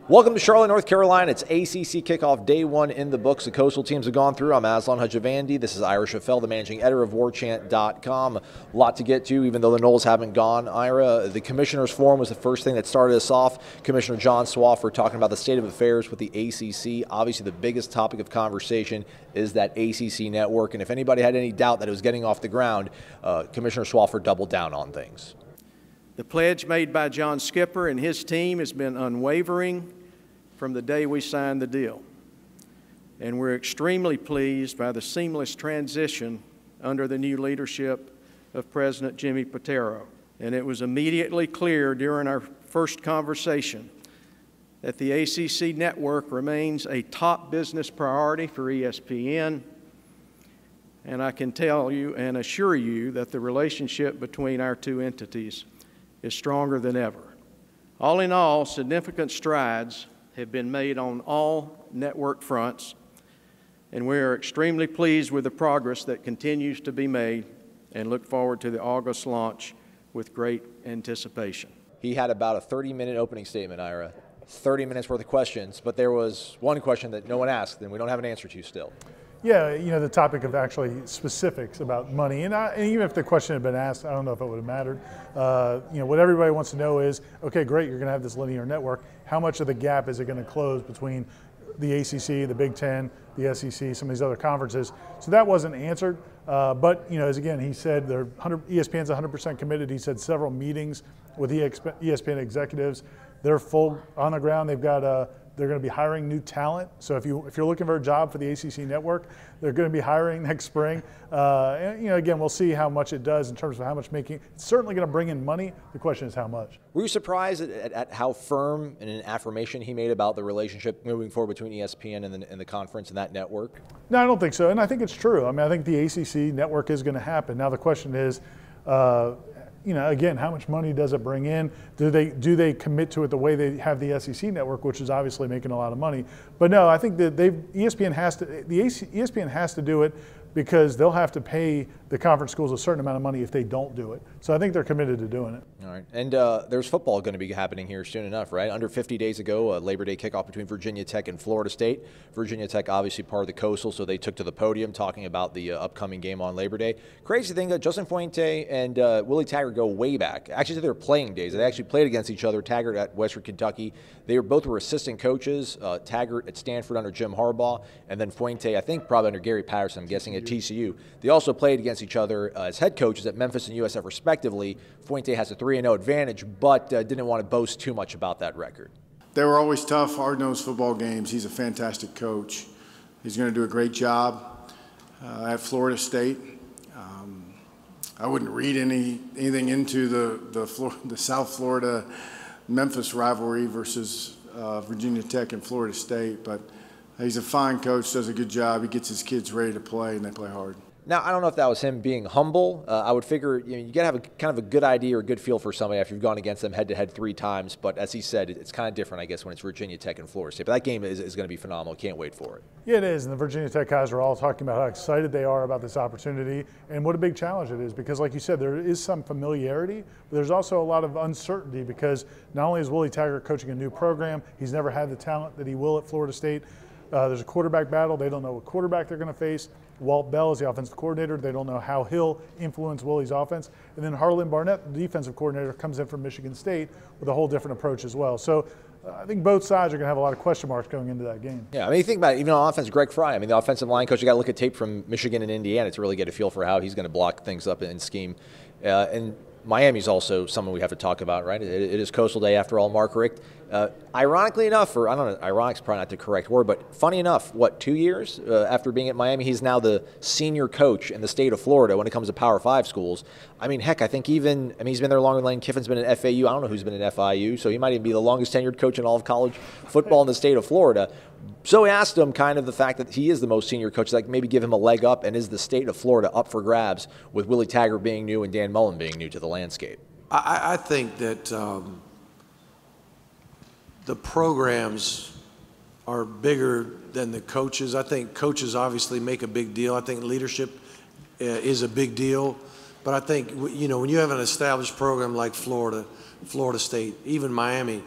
Welcome to Charlotte, North Carolina. It's ACC Kickoff Day 1 in the books. The Coastal teams have gone through. I'm Aslan Hajivandi. This is Ira Schoffel, the managing editor of Warchant.com. A lot to get to, even though the Noles haven't gone, Ira. The Commissioners' Forum was the first thing that started us off. Commissioner John Swofford talking about the state of affairs with the ACC. Obviously, the biggest topic of conversation is that ACC Network. And if anybody had any doubt that it was getting off the ground, Commissioner Swofford doubled down on things. The pledge made by John Skipper and his team has been unwavering from the day we signed the deal. And we're extremely pleased by the seamless transition under the new leadership of President Jimmy Patero. And it was immediately clear during our first conversation that the ACC Network remains a top business priority for ESPN. And I can tell you and assure you that the relationship between our two entities is stronger than ever. All in all, significant strides have been made on all network fronts, and we are extremely pleased with the progress that continues to be made and look forward to the August launch with great anticipation. He had about a 30-minute opening statement, Ira. 30 minutes worth of questions, but there was one question that no one asked, and we don't have an answer to still. Yeah, you know, the topic of actually specifics about money. And even if the question had been asked, I don't know if it would have mattered. You know, what everybody wants to know is, okay, great, you're going to have this linear network. How much of the gap is it going to close between the ACC, the Big Ten, the SEC, some of these other conferences? So that wasn't answered. But, you know, as again, he said, ESPN's 100% committed. He said several meetings with ESPN executives. They're full on the ground. They've got they're going to be hiring new talent. So if you're looking for a job for the ACC Network, they're going to be hiring next spring. And, you know, again, we'll see how much it does in terms of how much making. It's certainly going to bring in money. The question is how much. Were you surprised at how firm and an affirmation he made about the relationship moving forward between ESPN and the conference and that network? No, I don't think so. And I think it's true. I mean, I think the ACC Network is going to happen. Now the question is, you know, again, how much money does it bring in? Do they commit to it the way they have the SEC Network, which is obviously making a lot of money? But no, I think that ESPN has to do it because they'll have to pay the conference schools a certain amount of money if they don't do it. So I think they're committed to doing it. All right. And there's football going to be happening here soon enough, right? Under 50 days ago, Labor Day kickoff between Virginia Tech and Florida State. Virginia Tech obviously part of the Coastal, so they took to the podium talking about the upcoming game on Labor Day. Crazy thing, Justin Fuente and Willie Taggart go way back. Actually, they were playing days. They actually played against each other. Taggart at Western Kentucky. They both were assistant coaches. Taggart at Stanford under Jim Harbaugh, and then Fuente, I think, probably under Gary Patterson, I'm guessing, at TCU. They also played against each other as head coaches at Memphis and USF respectively. Fuente has a 3-0 advantage, but didn't want to boast too much about that record. They were always tough, hard-nosed football games. He's a fantastic coach. He's going to do a great job at Florida State. I wouldn't read anything into the South Florida Memphis rivalry versus Virginia Tech and Florida State, but he's a fine coach, does a good job. He gets his kids ready to play, and they play hard. Now, I don't know if that was him being humble. I would figure you got to have kind of a good idea or a good feel for somebody after you've gone against them head-to-head 3 times. But as he said, it's kind of different, I guess, when it's Virginia Tech and Florida State. But that game is going to be phenomenal. Can't wait for it. Yeah, it is. And the Virginia Tech guys are all talking about how excited they are about this opportunity and what a big challenge it is. Because like you said, there is some familiarity, but there's also a lot of uncertainty because not only is Willie Taggart coaching a new program, he's never had the talent that he will at Florida State. There's a quarterback battle. They don't know what quarterback they're going to face. Walt Bell is the offensive coordinator. They don't know how he'll influence Willie's offense. And then Harlan Barnett, the defensive coordinator, comes in from Michigan State with a whole different approach as well. So I think both sides are going to have a lot of question marks going into that game. Yeah, I mean, you think about it, even on offense, Greg Fry. I mean, the offensive line coach, you got to look at tape from Michigan and Indiana to really get a feel for how he's going to block things up and scheme. And Miami's also someone we have to talk about, right? It is Coastal Day after all, Mark Richt. Ironically enough, or I don't know, ironic's probably not the correct word, but funny enough, 2 years after being at Miami, he's now the senior coach in the state of Florida when it comes to Power 5 schools. I mean, heck, I think he's been there longer than Lane Kiffin's been at FAU. I don't know who's been at FIU, so he might even be the longest tenured coach in all of college football in the state of Florida. So we asked him kind of the fact that he is the most senior coach, like maybe give him a leg up, and is the state of Florida up for grabs with Willie Taggart being new and Dan Mullen being new to the landscape? I think that the programs are bigger than the coaches. I think coaches obviously make a big deal. I think leadership is a big deal. But I think, you know, when you have an established program like Florida State, even Miami,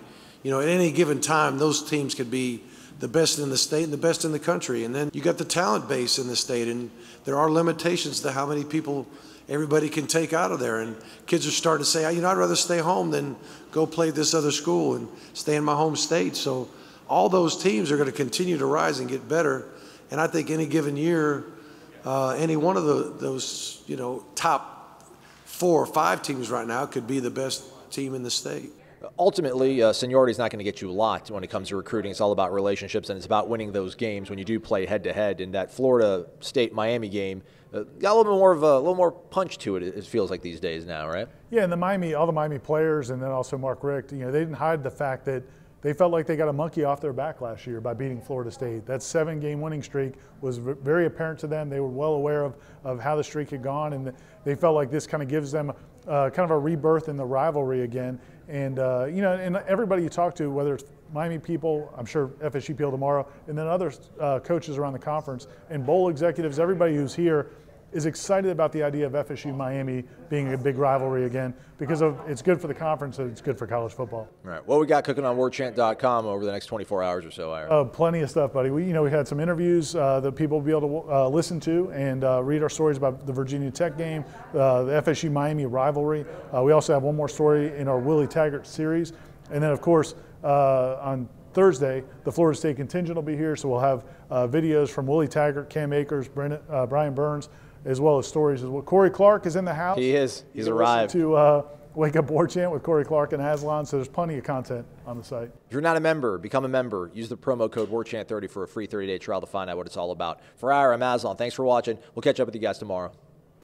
You know, at any given time, those teams could be the best in the state and the best in the country. And then you got the talent base in the state, and there are limitations to how many people everybody can take out of there. And kids are starting to say, you know, I'd rather stay home than go play at this other school and stay in my home state. So all those teams are going to continue to rise and get better. And I think any given year, any one of those, you know, top 4 or 5 teams right now could be the best team in the state. Ultimately, seniority is not going to get you a lot when it comes to recruiting. It's all about relationships, and it's about winning those games when you do play head-to-head. And that Florida State-Miami game got a little more punch to it. It feels like these days now, right? Yeah, and all the Miami players, and then also Mark Richt, you know, they didn't hide the fact that they felt like they got a monkey off their back last year by beating Florida State. That 7-game winning streak was very apparent to them. They were well aware of how the streak had gone, and they felt like this kind of gives them kind of a rebirth in the rivalry again. And, you know, and everybody you talk to, whether it's Miami people, I'm sure FSU people tomorrow, and then other coaches around the conference, and bowl executives, everybody who's here is excited about the idea of FSU Miami being a big rivalry again, because it's good for the conference and it's good for college football. All right. What we got cooking on warchant.com over the next 24 hours or so, Ira? Plenty of stuff, buddy. We had some interviews that people will be able to listen to and read our stories about the Virginia Tech game, the FSU Miami rivalry. We also have one more story in our Willie Taggart series. And then, of course, on Thursday, the Florida State contingent will be here, so we'll have videos from Willie Taggart, Cam Akers, Brian Burns, as well as stories as well. Corey Clark is in the house. He is. He's arrived. To Wake Up Warchant with Corey Clark and Aslan, so there's plenty of content on the site. If you're not a member, become a member. Use the promo code Warchant30 for a free 30-day trial to find out what it's all about. For Ira, I'm Aslan. Thanks for watching. We'll catch up with you guys tomorrow.